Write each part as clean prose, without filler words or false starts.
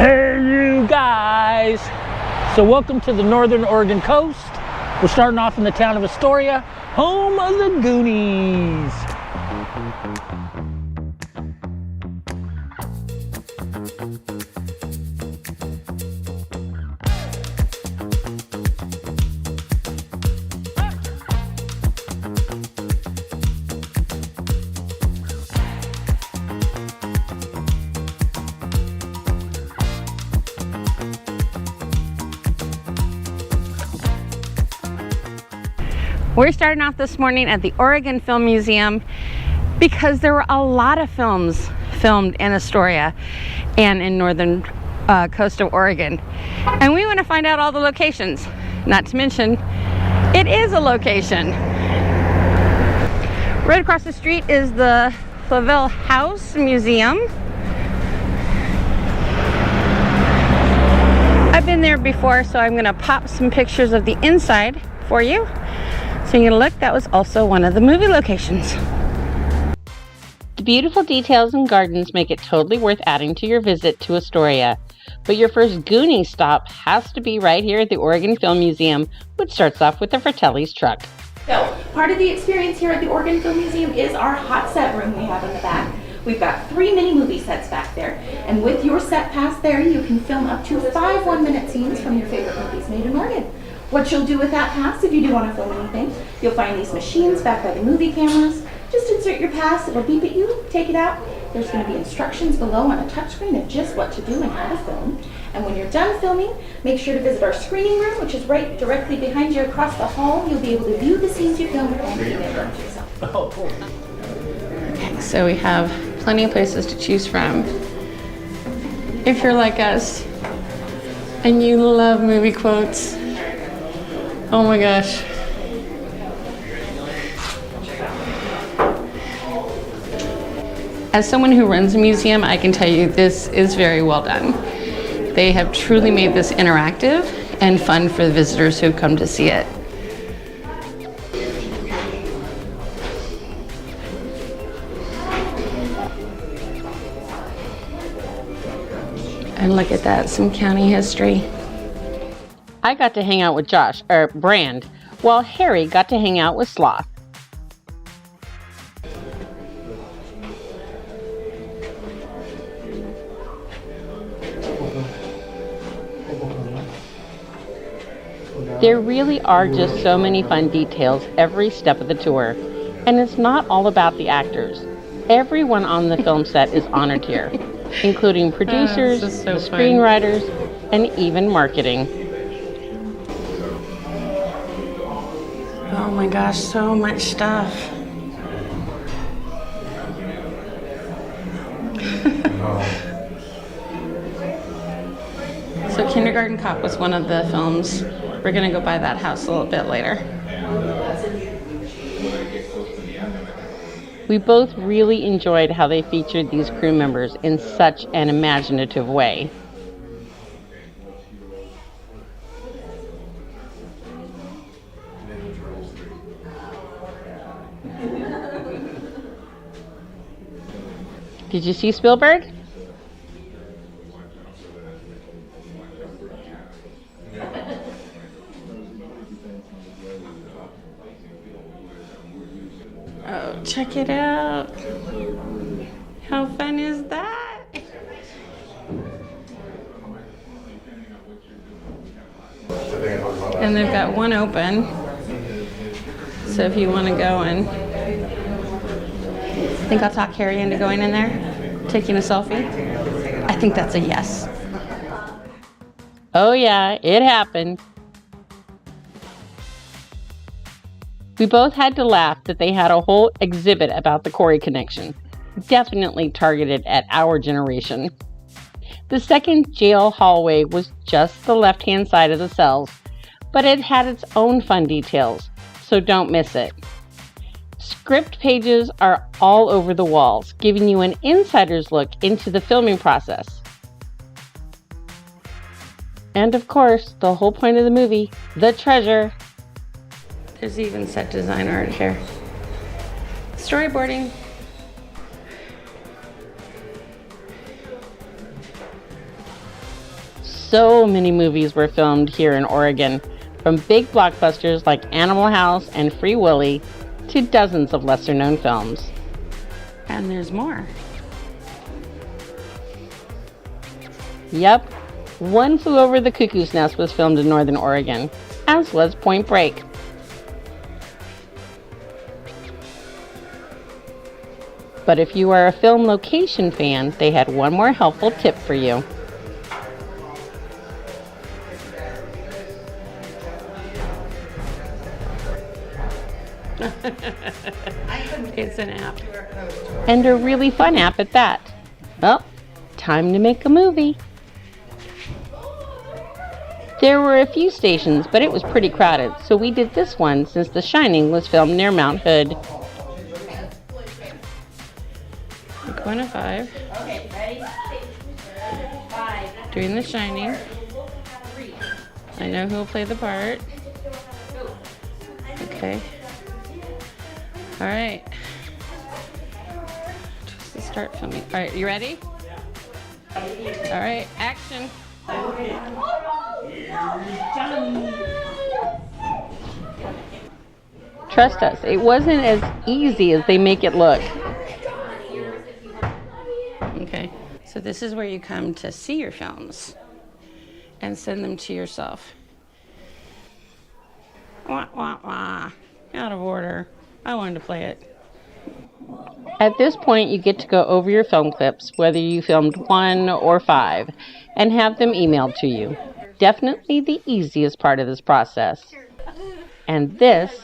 Hey you guys! So welcome to the Northern Oregon coast. We're starting off in the town of Astoria, home of the Goonies. We're starting off this morning at the Oregon Film Museum because there were a lot of films filmed in Astoria and in northern coast of Oregon. And we want to find out all the locations. Not to mention, it is a location. Right across the street is the Flavel House Museum. I've been there before, so I'm going to pop some pictures of the inside for you. So you're gonna look, that was also one of the movie locations. The beautiful details and gardens make it totally worth adding to your visit to Astoria. But your first Goonies stop has to be right here at the Oregon Film Museum, which starts off with the Fratelli's truck. So, part of the experience here at the Oregon Film Museum is our hot set room we have in the back. We've got 3 mini movie sets back there, and with your set pass there, you can film up to 5 one-minute scenes from your favorite movies made in Oregon. What you'll do with that pass, if you do want to film anything, you'll find these machines back by the movie cameras. Just insert your pass, it'll beep at you, take it out. There's going to be instructions below on a touchscreen of just what to do and how to film. And when you're done filming, make sure to visit our screening room, which is right directly behind you across the hall. You'll be able to view the scenes you filmed and email them to yourself. Oh, cool. Okay, so we have plenty of places to choose from. If you're like us and you love movie quotes, oh my gosh. As someone who runs a museum, I can tell you this is very well done. They have truly made this interactive and fun for the visitors who come to see it. And look at that, some county history. I got to hang out with Brand, while Harry got to hang out with Sloth. There really are just so many fun details every step of the tour, and it's not all about the actors. Everyone on the film set is honored here, including producers, the screenwriters, and even marketing. Oh my gosh, so much stuff. So Kindergarten Cop was one of the films. We're gonna go by that house a little bit later. We both really enjoyed how they featured these crew members in such an imaginative way. Did you see Spielberg? Oh, check it out. How fun is that? And they've got one open. So if you want to go and think I'll talk Harry into going in there, taking a selfie? I think that's a yes. Oh yeah, it happened. We both had to laugh that they had a whole exhibit about the Corey connection, definitely targeted at our generation. The second jail hallway was just the left-hand side of the cells, but it had its own fun details, so don't miss it. Script pages are all over the walls, giving you an insider's look into the filming process. And of course, the whole point of the movie, the treasure. There's even set design art here. Storyboarding. So many movies were filmed here in Oregon, from big blockbusters like Animal House and Free Willy to dozens of lesser-known films. And there's more. Yep, One Flew Over the Cuckoo's Nest was filmed in Northern Oregon, as was Point Break. But if you are a film location fan, they had one more helpful tip for you. It's an app. And a really fun app at that. Well, time to make a movie. There were a few stations, but it was pretty crowded, so we did this one since The Shining was filmed near Mount Hood. Going to 5. Okay, ready? 5. Doing The Shining. I know who will play the part. Okay. All right. Just start filming. All right, you ready? All right, action. Trust us, it wasn't as easy as they make it look. Okay, so this is where you come to see your films and send them to yourself. Wah, wah, wah. Out of order. I wanted to play it. At this point, you get to go over your film clips, whether you filmed 1 or 5, and have them emailed to you. Definitely the easiest part of this process. And this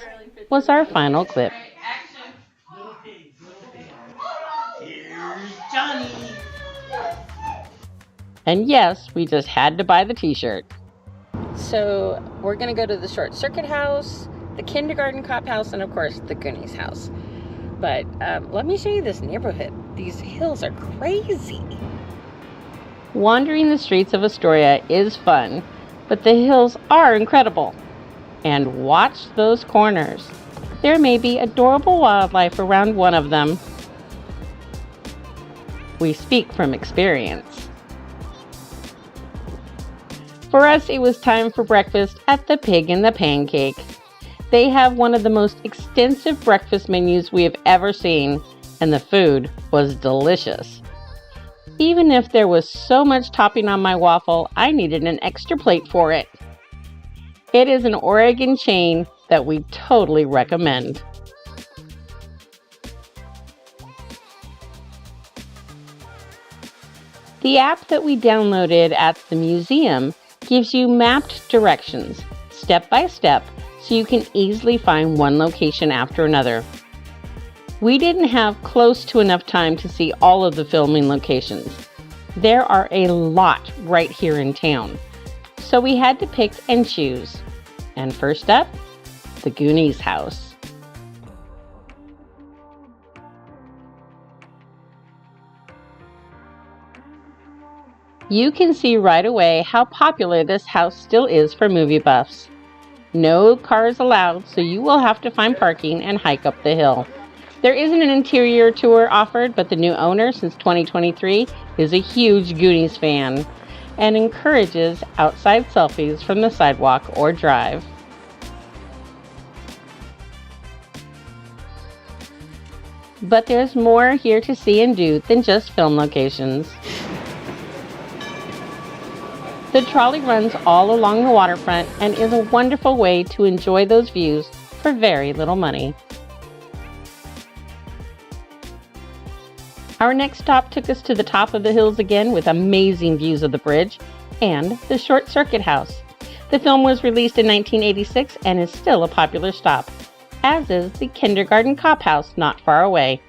was our final clip. Here's Johnny. And yes, we just had to buy the t-shirt. So we're going to go to the Short Circuit House, the Kindergarten Cop House, and of course the Goonies house. But let me show you this neighborhood. These hills are crazy. Wandering the streets of Astoria is fun, but the hills are incredible. And watch those corners. There may be adorable wildlife around one of them. We speak from experience. For us, it was time for breakfast at the Pig and the Pancake. They have one of the most extensive breakfast menus we have ever seen, and the food was delicious. Even if there was so much topping on my waffle, I needed an extra plate for it. It is an Oregon chain that we totally recommend. The app that we downloaded at the museum gives you mapped directions, step by step, so you can easily find one location after another. We didn't have close to enough time to see all of the filming locations. There are a lot right here in town, so we had to pick and choose. And first up, the Goonies house. You can see right away how popular this house still is for movie buffs. No cars allowed, so you will have to find parking and hike up the hill. There isn't an interior tour offered, but the new owner since 2023 is a huge Goonies fan and encourages outside selfies from the sidewalk or drive. But there's more here to see and do than just film locations. The trolley runs all along the waterfront and is a wonderful way to enjoy those views for very little money. Our next stop took us to the top of the hills again with amazing views of the bridge and the Short Circuit House. The film was released in 1986 and is still a popular stop, as is the Kindergarten Cop House not far away.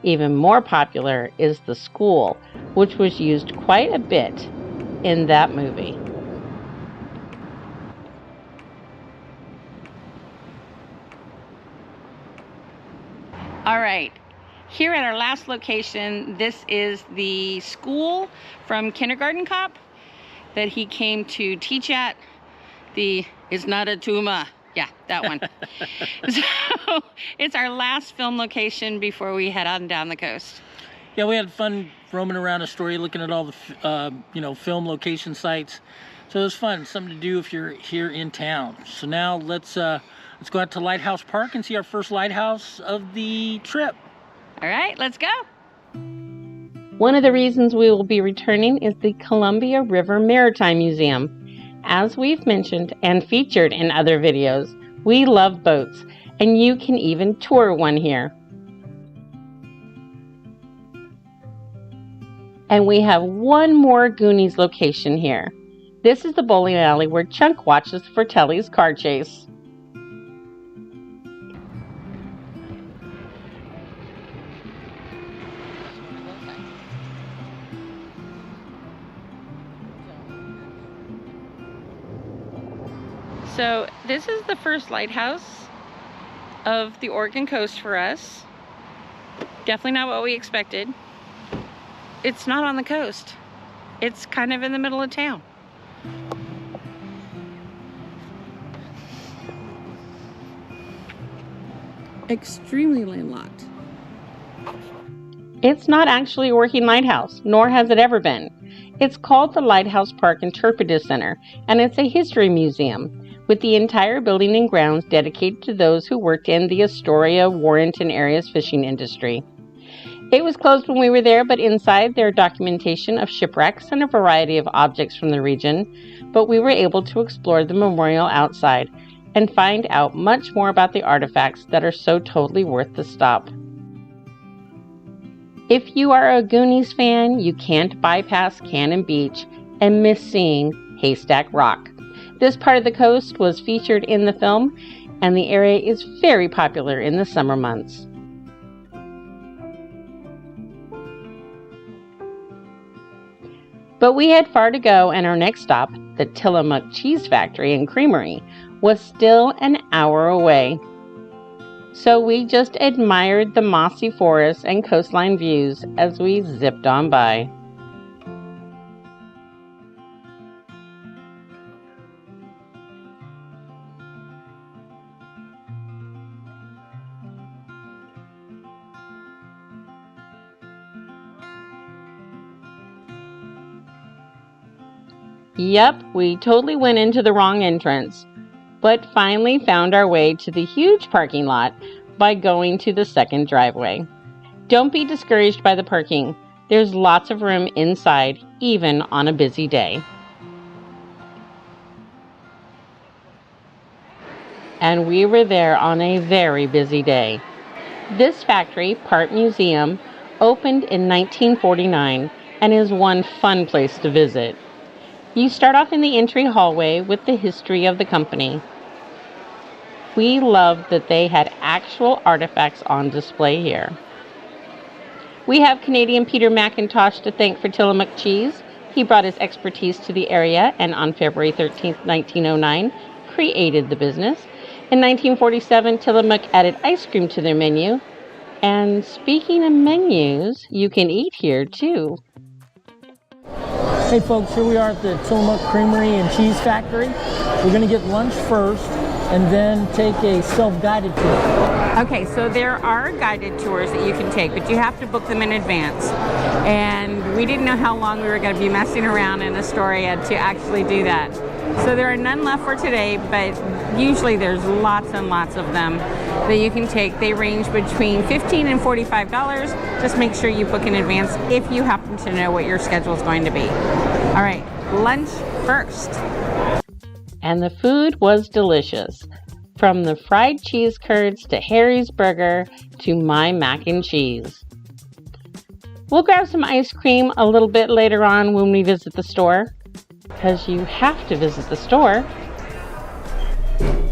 Even more popular is the school, which was used quite a bit in that movie. All right, here at our last location, this is the school from Kindergarten Cop that he came to teach at. The It's Not a Tumor. Yeah, that one. So it's our last film location before we head on down the coast. yeah, we had fun roaming around Astoria, looking at all the film location sites. So it was fun, something to do if you're here in town. So now let's go out to Lighthouse Park and see our first lighthouse of the trip. All right, let's go. One of the reasons we will be returning is the Columbia River Maritime Museum. As we've mentioned and featured in other videos, we love boats, and you can even tour one here. And we have one more Goonies location here. This is the bowling alley where Chunk watches for Telly's car chase. So this is the first lighthouse of the Oregon coast for us. Definitely not what we expected. It's not on the coast. It's kind of in the middle of town. Extremely landlocked. It's not actually a working lighthouse, nor has it ever been. It's called the Lighthouse Park Interpretive Center, and it's a history museum, with the entire building and grounds dedicated to those who worked in the Astoria, Warrenton area's fishing industry. It was closed when we were there, but inside there are documentation of shipwrecks and a variety of objects from the region, but we were able to explore the memorial outside and find out much more about the artifacts that are so totally worth the stop. If you are a Goonies fan, you can't bypass Cannon Beach and miss seeing Haystack Rock. This part of the coast was featured in the film, and the area is very popular in the summer months. But we had far to go, and our next stop, the Tillamook Cheese Factory and Creamery, was still an hour away. So we just admired the mossy forests and coastline views as we zipped on by. Yep, we totally went into the wrong entrance, but finally found our way to the huge parking lot by going to the second driveway. Don't be discouraged by the parking. There's lots of room inside, even on a busy day. And we were there on a very busy day. This factory, part museum, opened in 1949 and is one fun place to visit. You start off in the entry hallway with the history of the company. We loved that they had actual artifacts on display here. We have Canadian Peter McIntosh to thank for Tillamook cheese. He brought his expertise to the area and on February 13, 1909, created the business. In 1947, Tillamook added ice cream to their menu. And speaking of menus, you can eat here too. Hey folks, here we are at the Tillamook Creamery and Cheese Factory. We're going to get lunch first and then take a self-guided tour. Okay, so there are guided tours that you can take, but you have to book them in advance. And we didn't know how long we were going to be messing around in Astoria to actually do that. So there are none left for today, but usually there's lots and lots of them that you can take. They range between $15 and $45. Just make sure you book in advance if you happen to know what your schedule is going to be. All right, lunch first. And the food was delicious. From the fried cheese curds to Harry's burger to my mac and cheese. We'll grab some ice cream a little bit later on when we visit the store, because you have to visit the store.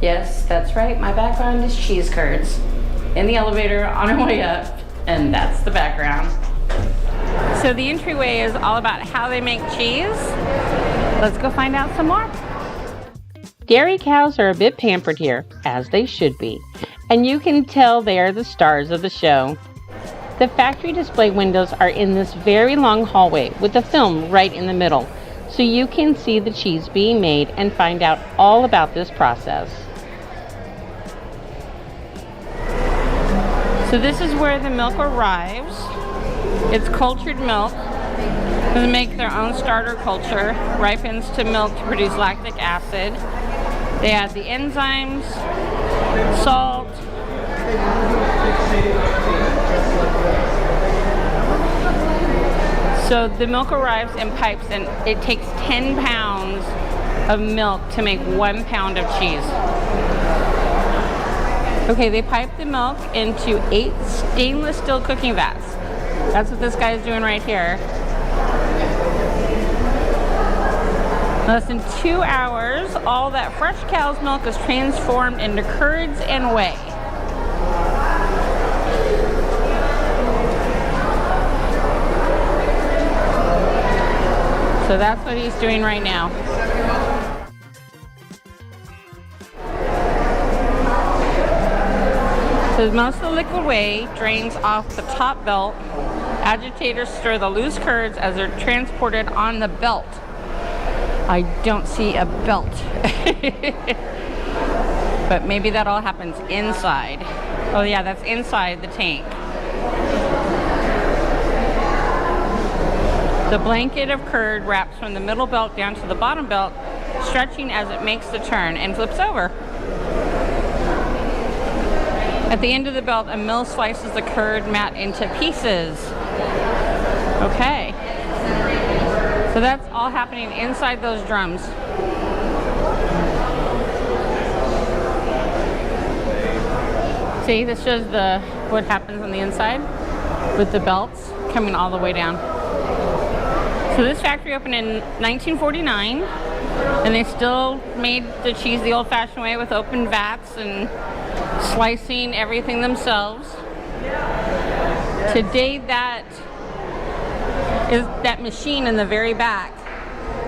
Yes, that's right. My background is cheese curds. In the elevator on our way up, and that's the background. So the entryway is all about how they make cheese. Let's go find out some more. Dairy cows are a bit pampered here, as they should be, and you can tell they are the stars of the show. The factory display windows are in this very long hallway with the film right in the middle, so you can see the cheese being made and find out all about this process. So this is where the milk arrives. It's cultured milk. They make their own starter culture, ripens to milk to produce lactic acid. They add the enzymes, salt, so the milk arrives in pipes, and it takes 10 pounds of milk to make 1 pound of cheese. Okay, they pipe the milk into 8 stainless steel cooking vats. That's what this guy is doing right here. Less than 2 hours, all that fresh cow's milk is transformed into curds and whey. So that's what he's doing right now. So most of the liquid whey drains off the top belt. Agitators stir the loose curds as they're transported on the belt. I don't see a belt. But maybe that all happens inside. Oh yeah, that's inside the tank. The blanket of curd wraps from the middle belt down to the bottom belt, stretching as it makes the turn and flips over. At the end of the belt, a mill slices the curd mat into pieces. Okay. So that's all happening inside those drums. See, this shows what happens on the inside with the belts coming all the way down. So this factory opened in 1949, and they still made the cheese the old-fashioned way with open vats and slicing everything themselves. Today, that machine in the very back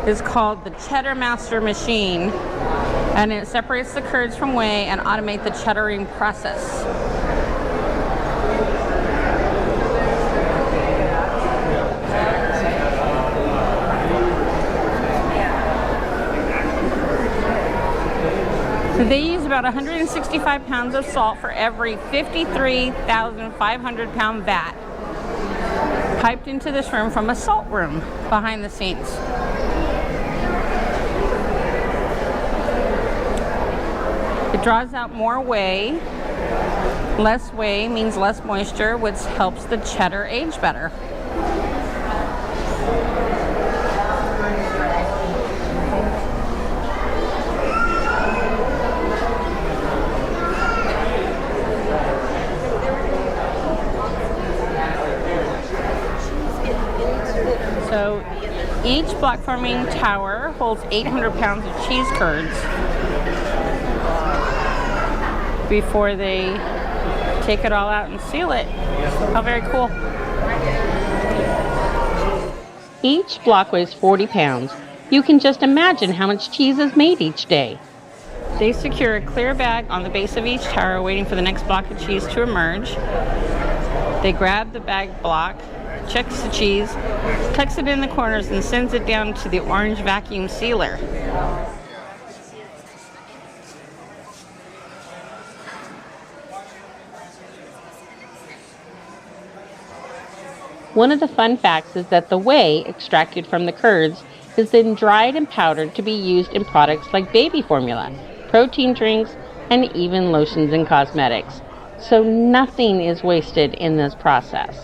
is called the Cheddar Master machine, and it separates the curds from whey and automates the cheddaring process. So they use about 165 pounds of salt for every 53,500 pound vat piped into this room from a salt room behind the scenes. It draws out more whey. Less whey means less moisture, which helps the cheddar age better. So each block forming tower holds 800 pounds of cheese curds before they take it all out and seal it. How very cool. Each block weighs 40 pounds. You can just imagine how much cheese is made each day. They secure a clear bag on the base of each tower, waiting for the next block of cheese to emerge. They grab the bag block, checks the cheese, tucks it in the corners, and sends it down to the orange vacuum sealer. One of the fun facts is that the whey extracted from the curds is then dried and powdered to be used in products like baby formula, protein drinks, and even lotions and cosmetics. So nothing is wasted in this process.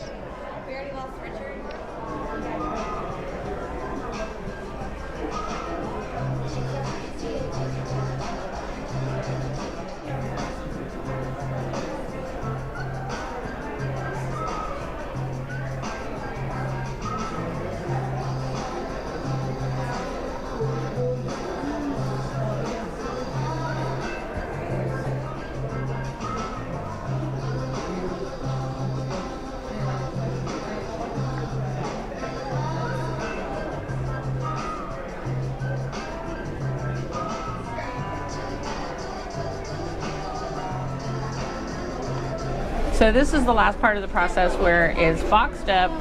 So this is the last part of the process where it's boxed up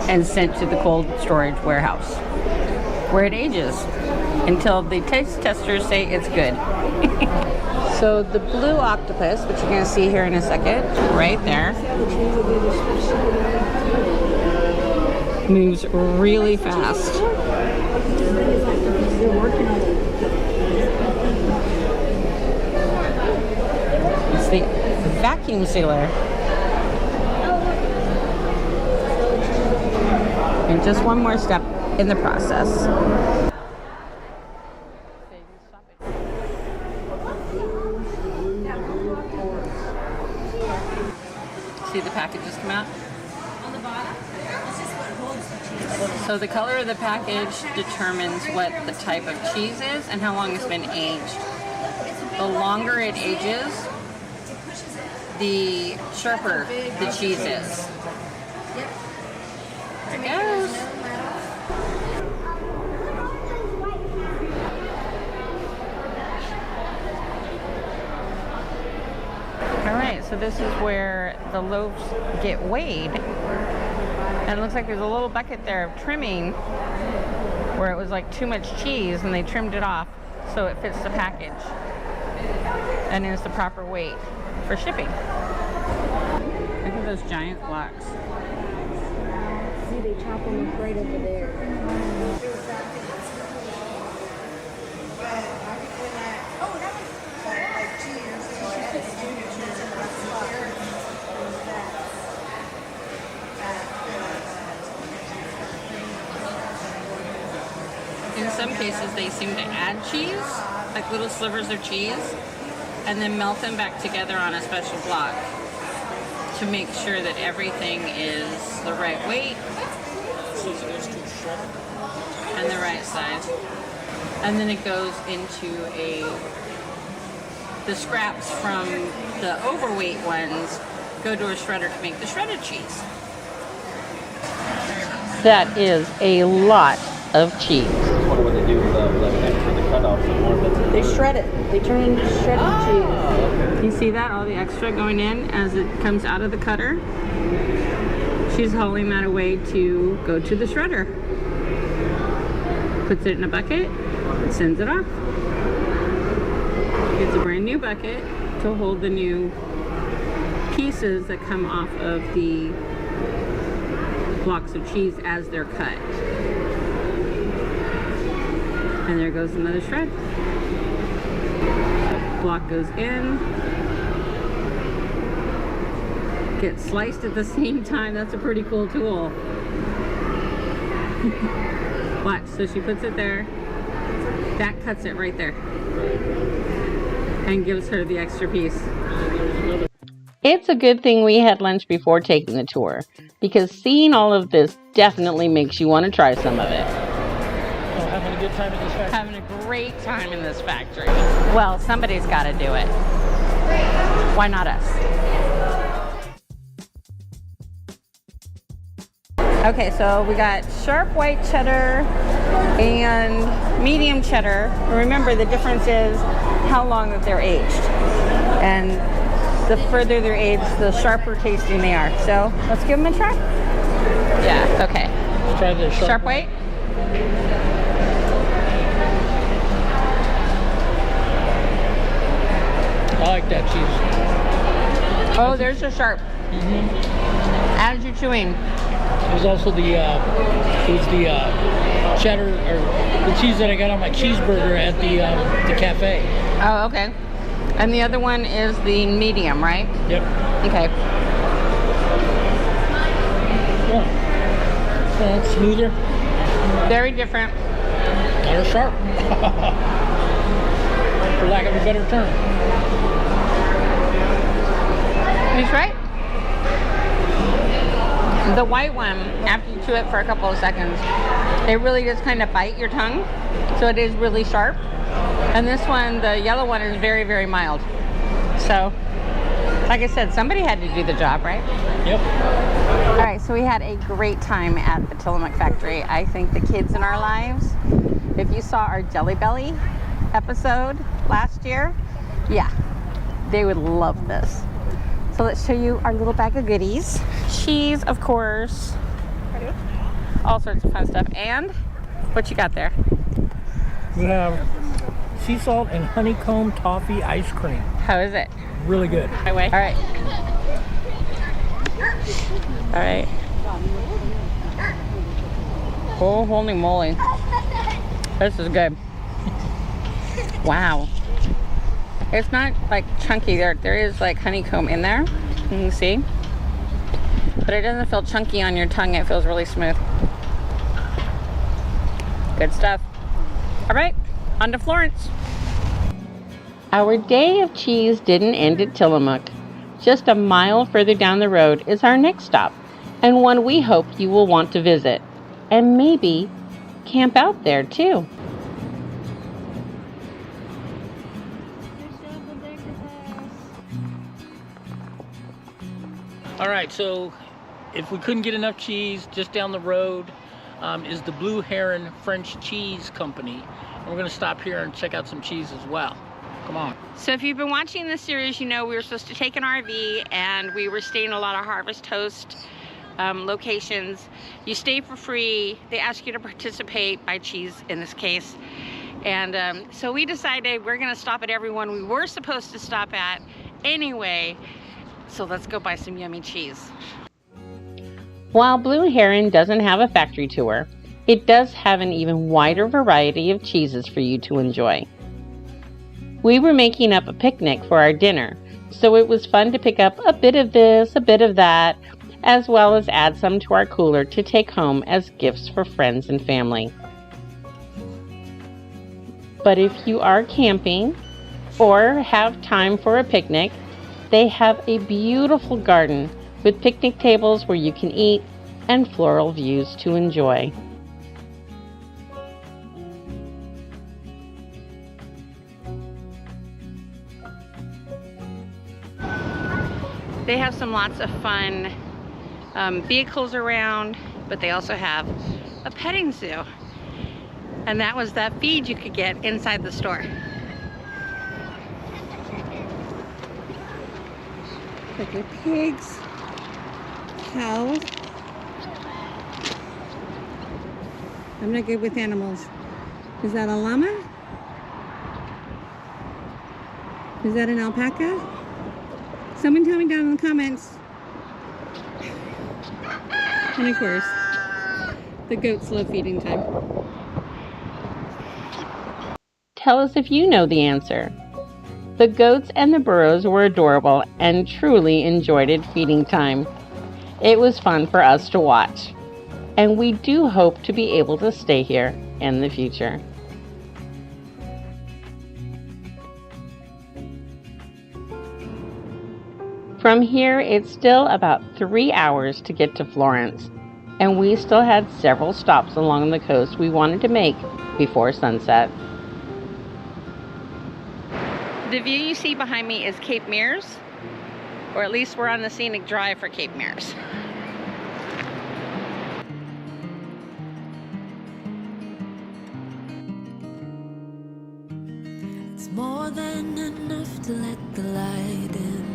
and sent to the cold storage warehouse, where it ages until the taste testers say it's good. So the blue octopus, which you're going to see here in a second, right there, moves really fast. It's the vacuum sealer. And just one more step in the process. See the packages come out? So the color of the package determines what the type of cheese is and how long it's been aged. The longer it ages, the sharper the cheese is. There it goes. Alright, so this is where the loaves get weighed. And it looks like there's a little bucket there of trimming where it was like too much cheese and they trimmed it off so it fits the package and is the proper weight for shipping. Look at those giant blocks. See, they chop them right over there. In some cases, they seem to add cheese, like little slivers of cheese, and then melt them back together on a special block to make sure that everything is the right weight and the right size. And then it goes into the scraps from the overweight ones go to a shredder to make the shredded cheese. That is a lot of cheese. I wonder what they do with the cutoffs. They shred it. They turn it into shredded cheese. You see that? All the extra going in as it comes out of the cutter. She's hauling that away to go to the shredder. Puts it in a bucket, sends it off. Gets a brand new bucket to hold the new pieces that come off of the blocks of cheese as they're cut. And there goes another shred. Block goes in. Gets sliced at the same time. That's a pretty cool tool. Watch, so she puts it there. That cuts it right there. And gives her the extra piece. It's a good thing we had lunch before taking the tour, because seeing all of this definitely makes you want to try some of it. Having a good time in this factory. Having a great time in this factory. Well, somebody's got to do it. Why not us? Okay, so we got sharp white cheddar and medium cheddar. Remember, the difference is how long that they're aged. And the further they're aged, the sharper tasting they are. So let's give them a try. Yeah, okay. Let's try the Sharp white? I like that cheese. Oh, there's the sharp. As you're chewing. It was also the cheddar or the cheese that I got on my cheeseburger at the cafe. Oh, okay. And the other one is the medium, right? Yep. Okay. Yeah. It's smoother. Very different. Not as sharp. For lack of a better term. He's right. The white one, after you chew it for a couple of seconds, it really just kind of bite your tongue. So it is really sharp. And this one, the yellow one, is very, very mild. So, like I said, somebody had to do the job, right? Yep. All right, so we had a great time at the Tillamook factory. I think the kids in our lives, if you saw our Jelly Belly episode last year, yeah, they would love this. So let's show you our little bag of goodies. Cheese, of course. All sorts of fun stuff. And what you got there? We have sea salt and honeycomb toffee ice cream. How is it? Really good. My way. All right. All right. Oh, holy moly. This is good. Wow. It's not like chunky. There is like honeycomb in there. You can see. But it doesn't feel chunky on your tongue. It feels really smooth. Good stuff. All right, on to Florence. Our day of cheese didn't end at Tillamook. Just a mile further down the road is our next stop, and one we hope you will want to visit, and maybe camp out there too. All right, so if we couldn't get enough cheese, just down the road is the Blue Heron French Cheese Company. And we're gonna stop here and check out some cheese as well. Come on. So if you've been watching this series, you know we were supposed to take an RV and we were staying in a lot of Harvest Toast locations. You stay for free. They ask you to participate, buy cheese in this case. And so we decided we're gonna stop at every one we were supposed to stop at anyway. So let's go buy some yummy cheese. While Blue Heron doesn't have a factory tour, it does have an even wider variety of cheeses for you to enjoy. We were making up a picnic for our dinner, so it was fun to pick up a bit of this, a bit of that, as well as add some to our cooler to take home as gifts for friends and family. But if you are camping or have time for a picnic, they have a beautiful garden with picnic tables where you can eat and floral views to enjoy. They have lots of fun vehicles around, but they also have a petting zoo. And that was that feed you could get inside the store. Like your pigs, cows. I'm not good with animals. Is that a llama? Is that an alpaca? Someone tell me down in the comments. And of course, the goats love feeding time. Tell us if you know the answer. The goats and the burros were adorable and truly enjoyed it feeding time. It was fun for us to watch, and we do hope to be able to stay here in the future. From here, it's still about 3 hours to get to Florence, and we still had several stops along the coast we wanted to make before sunset. The view you see behind me is Cape Meares, or at least we're on the scenic drive for Cape Meares. It's more than enough to let the light in.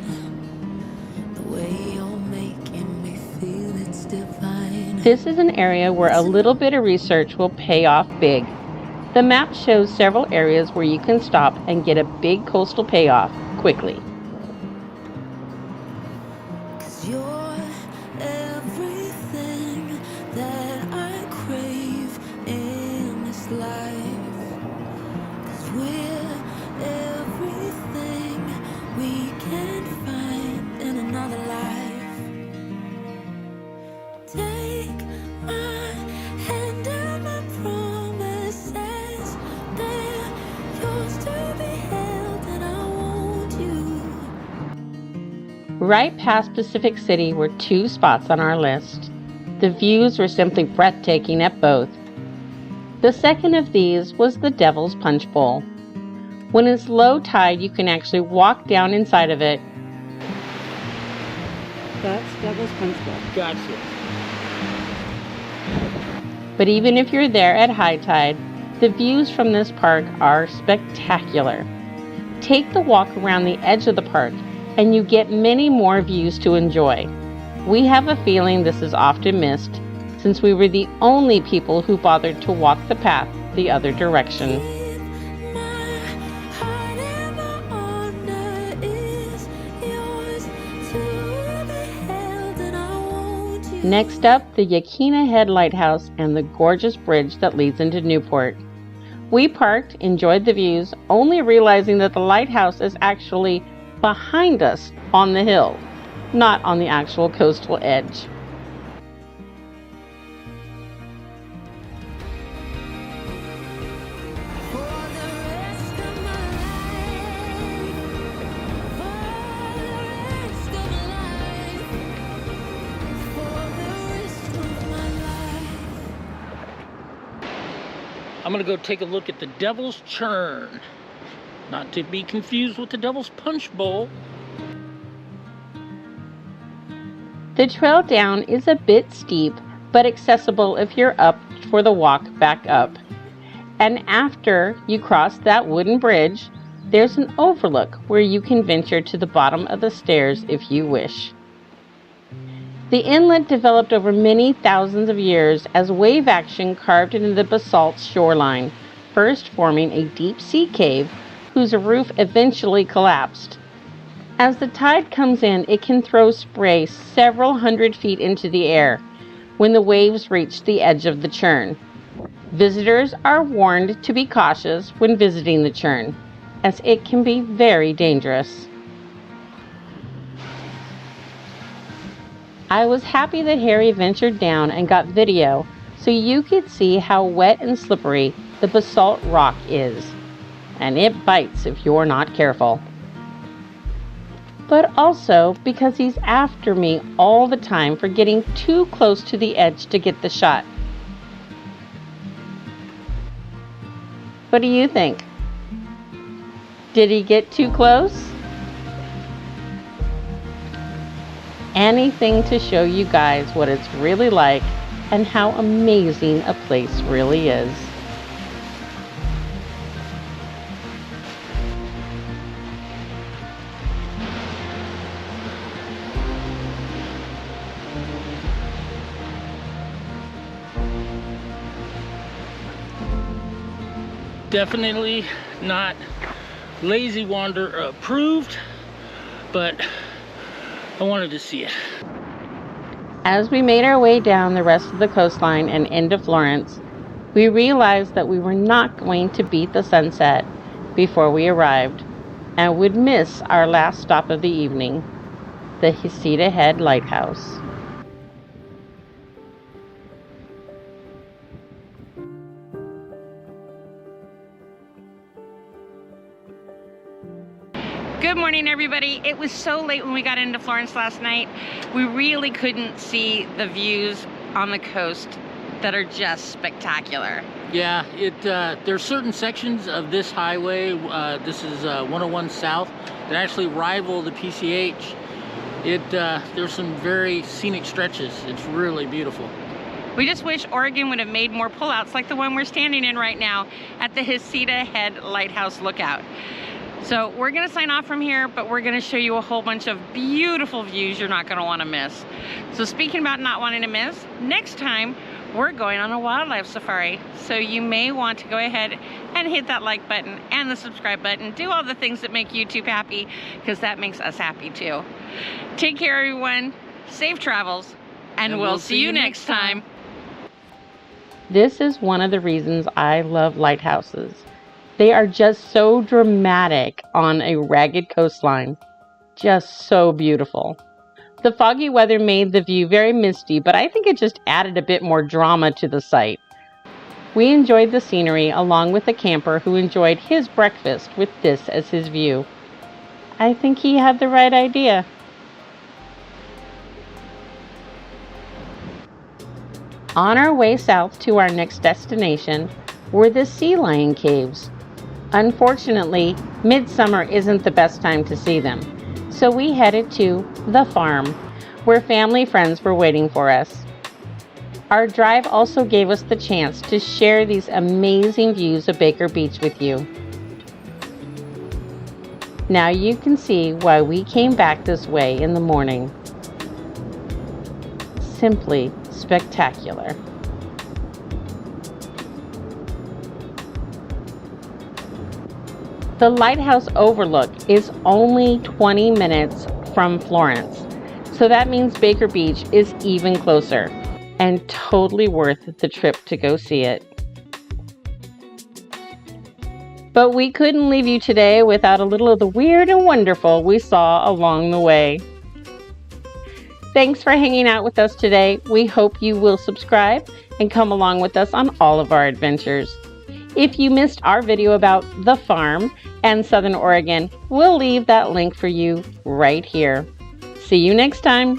The way you're making me feel it's divine. This is an area where a little bit of research will pay off big. The map shows several areas where you can stop and get a big coastal payoff quickly. 'Cause you're everything that I crave in this life. 'Cause we're everything we can find in another life. Take my hand and my promises. Right past Pacific City were 2 spots on our list. The views were simply breathtaking at both. The second of these was the Devil's Punch Bowl. When it's low tide, you can actually walk down inside of it. That's Devil's Punch Bowl. Gotcha. But even if you're there at high tide, the views from this park are spectacular. Take the walk around the edge of the park and you get many more views to enjoy. We have a feeling this is often missed since we were the only people who bothered to walk the path the other direction. Next up, the Yaquina Head Lighthouse and the gorgeous bridge that leads into Newport. We parked, enjoyed the views, only realizing that the lighthouse is actually behind us on the hill, not on the actual coastal edge. I'm gonna go take a look at the Devil's Churn, not to be confused with the Devil's Punch Bowl. The trail down is a bit steep, but accessible if you're up for the walk back up. And after you cross that wooden bridge, there's an overlook where you can venture to the bottom of the stairs if you wish. The inlet developed over many thousands of years as wave action carved into the basalt shoreline, first forming a deep sea cave whose roof eventually collapsed. As the tide comes in, it can throw spray several hundred feet into the air when the waves reach the edge of the churn. Visitors are warned to be cautious when visiting the churn, as it can be very dangerous. I was happy that Harry ventured down and got video so you could see how wet and slippery the basalt rock is, and it bites if you're not careful. But also because he's after me all the time for getting too close to the edge to get the shot. What do you think? Did he get too close? Anything to show you guys what it's really like and how amazing a place really is. Definitely not Lazy Wander approved, but I wanted to see it. As we made our way down the rest of the coastline and into Florence, we realized that we were not going to beat the sunset before we arrived and would miss our last stop of the evening, the Heceta Head Lighthouse. Good morning, everybody. It was so late when we got into Florence last night. We really couldn't see the views on the coast that are just spectacular. Yeah, there's certain sections of this highway, this is 101 South, that actually rival the PCH. There's some very scenic stretches. It's really beautiful. We just wish Oregon would have made more pullouts like the one we're standing in right now at the Heceta Head Lighthouse Lookout. So we're gonna sign off from here, but we're gonna show you a whole bunch of beautiful views you're not gonna wanna miss. So speaking about not wanting to miss, next time we're going on a wildlife safari. So you may want to go ahead and hit that like button and the subscribe button. Do all the things that make YouTube happy, because that makes us happy too. Take care, everyone. Safe travels, and we'll see you next time. This is one of the reasons I love lighthouses. They are just so dramatic on a ragged coastline. Just so beautiful. The foggy weather made the view very misty, but I think it just added a bit more drama to the sight. We enjoyed the scenery along with the camper who enjoyed his breakfast with this as his view. I think he had the right idea. On our way south to our next destination were the Sea Lion Caves. Unfortunately, midsummer isn't the best time to see them, so we headed to the farm, where family friends were waiting for us. Our drive also gave us the chance to share these amazing views of Baker Beach with you. Now you can see why we came back this way in the morning. Simply spectacular. The lighthouse overlook is only 20 minutes from Florence, So that means Baker Beach is even closer and totally worth the trip to go see it. But we couldn't leave you today without a little of the weird and wonderful we saw along the way. Thanks for hanging out with us today. We hope you will subscribe and come along with us on all of our adventures. If you missed our video about the farm and Southern Oregon, we'll leave that link for you right here. See you next time.